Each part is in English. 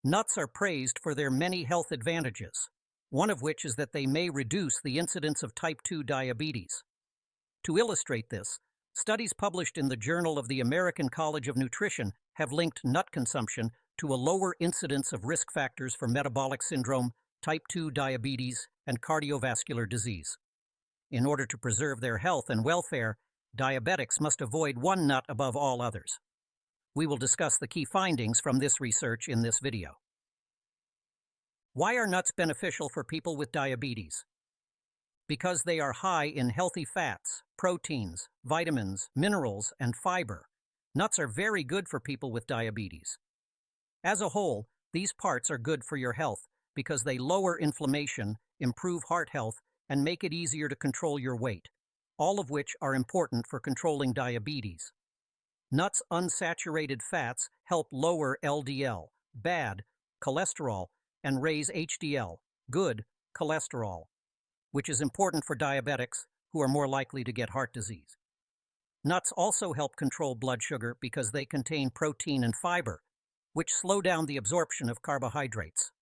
Nuts are praised for their many health advantages, one of which is that they may reduce the incidence of type 2 diabetes. To illustrate this, studies published in the Journal of the American College of Nutrition have linked nut consumption to a lower incidence of risk factors for metabolic syndrome, type 2 diabetes, and cardiovascular disease. In order to preserve their health and welfare, diabetics must avoid one nut above all others. We will discuss the key findings from this research in this video. Why are nuts beneficial for people with diabetes? Because they are high in healthy fats, proteins, vitamins, minerals, and fiber. Nuts are very good for people with diabetes. As a whole, these parts are good for your health because they lower inflammation, improve heart health, and make it easier to control your weight, all of which are important for controlling diabetes. Nuts' unsaturated fats help lower LDL, bad cholesterol, and raise HDL, good cholesterol, which is important for diabetics who are more likely to get heart disease. Nuts also help control blood sugar because they contain protein and fiber, which slow down the absorption of carbohydrates.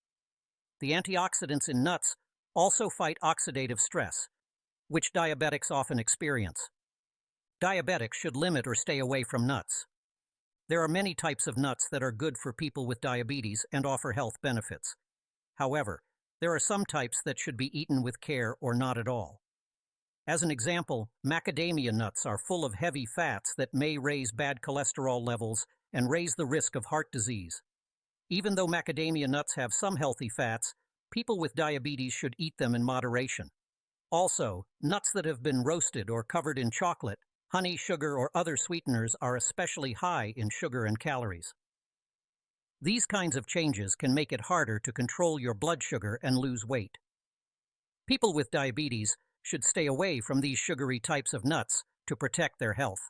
The antioxidants in nuts also fight oxidative stress, which diabetics often experience. Diabetics should limit or stay away from nuts. There are many types of nuts that are good for people with diabetes and offer health benefits. However, there are some types that should be eaten with care or not at all. As an example, macadamia nuts are full of heavy fats that may raise bad cholesterol levels and raise the risk of heart disease. Even though macadamia nuts have some healthy fats, people with diabetes should eat them in moderation. Also, nuts that have been roasted or covered in chocolate, honey, sugar, or other sweeteners are especially high in sugar and calories. These kinds of changes can make it harder to control your blood sugar and lose weight. People with diabetes should stay away from these sugary types of nuts to protect their health.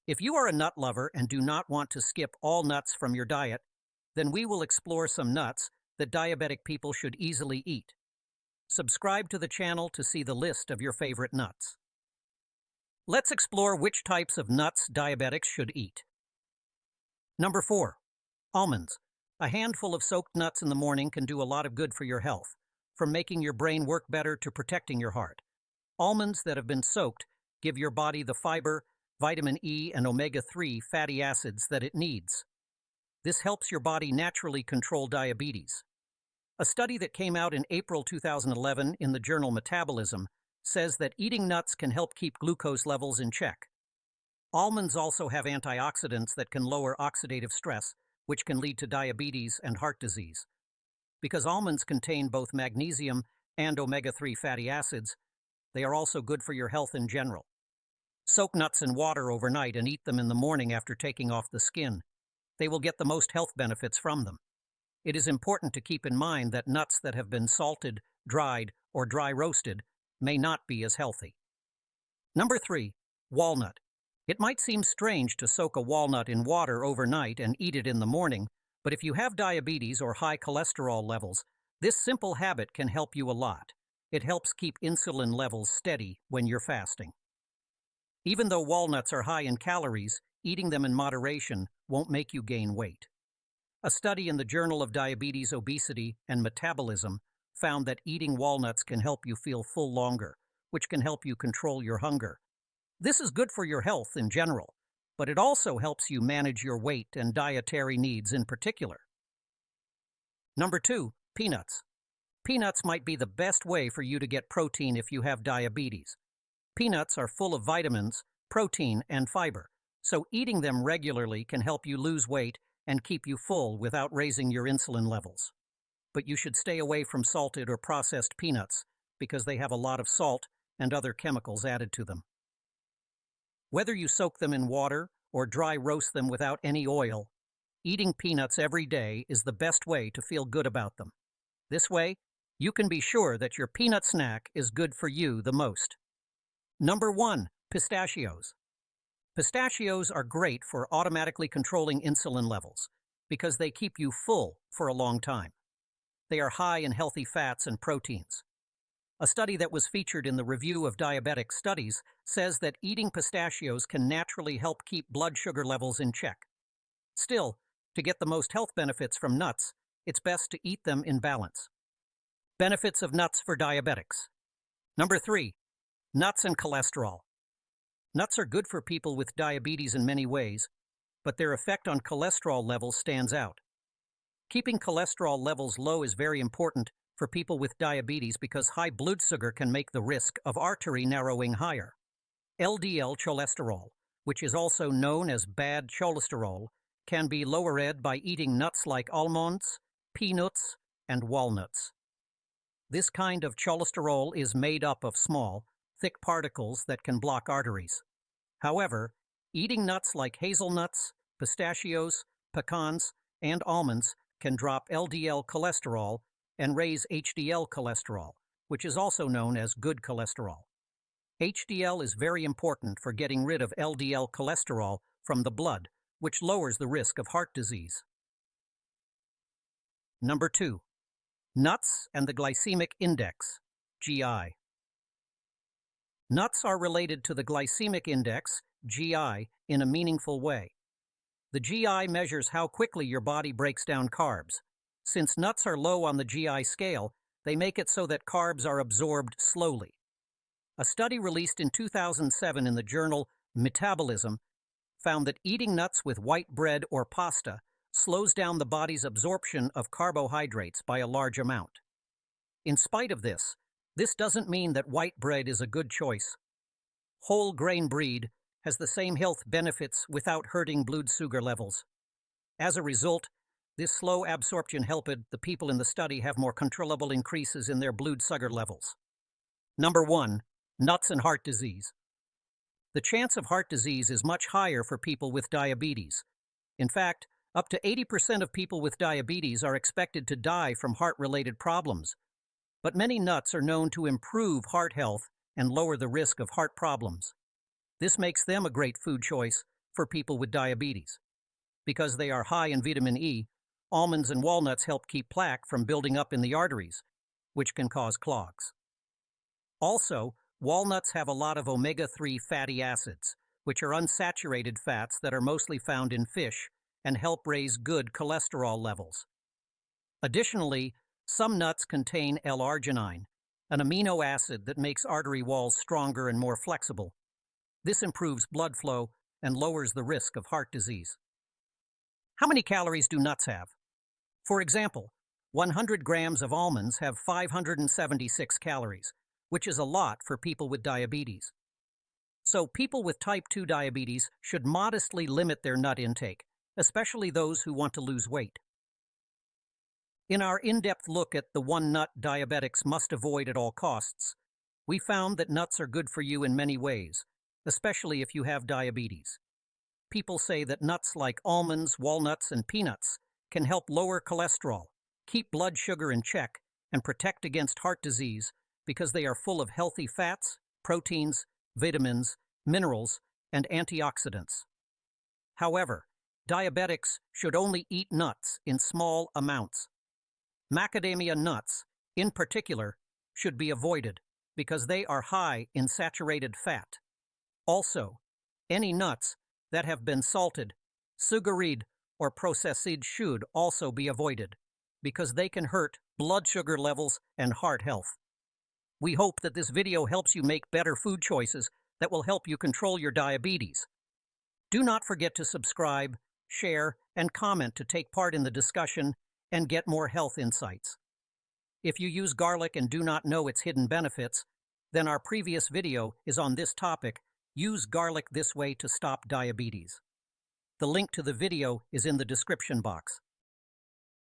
If you are a nut lover and do not want to skip all nuts from your diet, then we will explore some nuts that diabetic people should easily eat. Subscribe to the channel to see the list of your favorite nuts. Let's explore which types of nuts diabetics should eat. Number 4. Almonds. A handful of soaked nuts in the morning can do a lot of good for your health, from making your brain work better to protecting your heart. Almonds that have been soaked give your body the fiber, vitamin E, and omega-3 fatty acids that it needs. This helps your body naturally control diabetes. A study that came out in April 2011 in the journal Metabolism says that eating nuts can help keep glucose levels in check. Almonds also have antioxidants that can lower oxidative stress, which can lead to diabetes and heart disease. Because almonds contain both magnesium and omega-3 fatty acids, they are also good for your health in general. Soak nuts in water overnight and eat them in the morning after taking off the skin. They will get the most health benefits from them. It is important to keep in mind that nuts that have been salted, dried, or dry roasted may not be as healthy. Number 3. Walnut. It might seem strange to soak a walnut in water overnight and eat it in the morning, but if you have diabetes or high cholesterol levels, this simple habit can help you a lot. It helps keep insulin levels steady when you're fasting. Even though walnuts are high in calories, eating them in moderation won't make you gain weight. A study in the Journal of Diabetes, Obesity, and Metabolism found that eating walnuts can help you feel full longer, which can help you control your hunger. This is good for your health in general, but it also helps you manage your weight and dietary needs in particular. Number 2. Peanuts. Peanuts might be the best way for you to get protein if you have diabetes. Peanuts are full of vitamins, protein, and fiber, so eating them regularly can help you lose weight and keep you full without raising your insulin levels. But you should stay away from salted or processed peanuts because they have a lot of salt and other chemicals added to them. Whether you soak them in water or dry roast them without any oil, eating peanuts every day is the best way to feel good about them. This way, you can be sure that your peanut snack is good for you the most. Number 1. Pistachios. Pistachios are great for automatically controlling insulin levels because they keep you full for a long time. They are high in healthy fats and proteins. A study that was featured in the Review of Diabetic Studies says that eating pistachios can naturally help keep blood sugar levels in check. Still, to get the most health benefits from nuts, it's best to eat them in balance. Benefits of nuts for diabetics. Number 3. Nuts and cholesterol. Nuts are good for people with diabetes in many ways, but their effect on cholesterol levels stands out. Keeping cholesterol levels low is very important for people with diabetes because high blood sugar can make the risk of artery narrowing higher. LDL cholesterol, which is also known as bad cholesterol, can be lowered by eating nuts like almonds, peanuts, and walnuts. This kind of cholesterol is made up of small, thick particles that can block arteries. However, eating nuts like hazelnuts, pistachios, pecans, and almonds can drop LDL cholesterol and raise HDL cholesterol, which is also known as good cholesterol. HDL is very important for getting rid of LDL cholesterol from the blood, which lowers the risk of heart disease. Number 2. Nuts and the glycemic index, GI. Nuts are related to the glycemic index, GI, in a meaningful way. The GI measures how quickly your body breaks down carbs. Since nuts are low on the GI scale, they make it so that carbs are absorbed slowly. A study released in 2007 in the journal Metabolism found that eating nuts with white bread or pasta slows down the body's absorption of carbohydrates by a large amount. In spite of this, this doesn't mean that white bread is a good choice. Whole grain bread has the same health benefits without hurting blood sugar levels. As a result, this slow absorption helped the people in the study have more controllable increases in their blood sugar levels. Number 1. Nuts and heart disease. The chance of heart disease is much higher for people with diabetes. In fact, up to 80% of people with diabetes are expected to die from heart-related problems. But many nuts are known to improve heart health and lower the risk of heart problems. This makes them a great food choice for people with diabetes. Because they are high in vitamin E, almonds and walnuts help keep plaque from building up in the arteries, which can cause clogs. Also, walnuts have a lot of omega-3 fatty acids, which are unsaturated fats that are mostly found in fish and help raise good cholesterol levels. Additionally, some nuts contain L-arginine, an amino acid that makes artery walls stronger and more flexible. This improves blood flow and lowers the risk of heart disease. How many calories do nuts have? For example, 100 grams of almonds have 576 calories, which is a lot for people with diabetes. So people with type 2 diabetes should modestly limit their nut intake, especially those who want to lose weight. In our in-depth look at the one nut diabetics must avoid at all costs, we found that nuts are good for you in many ways, especially if you have diabetes. People say that nuts like almonds, walnuts, and peanuts can help lower cholesterol, keep blood sugar in check, and protect against heart disease because they are full of healthy fats, proteins, vitamins, minerals, and antioxidants. However, diabetics should only eat nuts in small amounts. Macadamia nuts, in particular, should be avoided because they are high in saturated fat. Also, any nuts that have been salted, sugared, or processed should also be avoided because they can hurt blood sugar levels and heart health. We hope that this video helps you make better food choices that will help you control your diabetes. Do not forget to subscribe, share, and comment to take part in the discussion and get more health insights. If you use garlic and do not know its hidden benefits, then our previous video is on this topic. Use garlic this way to stop diabetes. The link to the video is in the description box.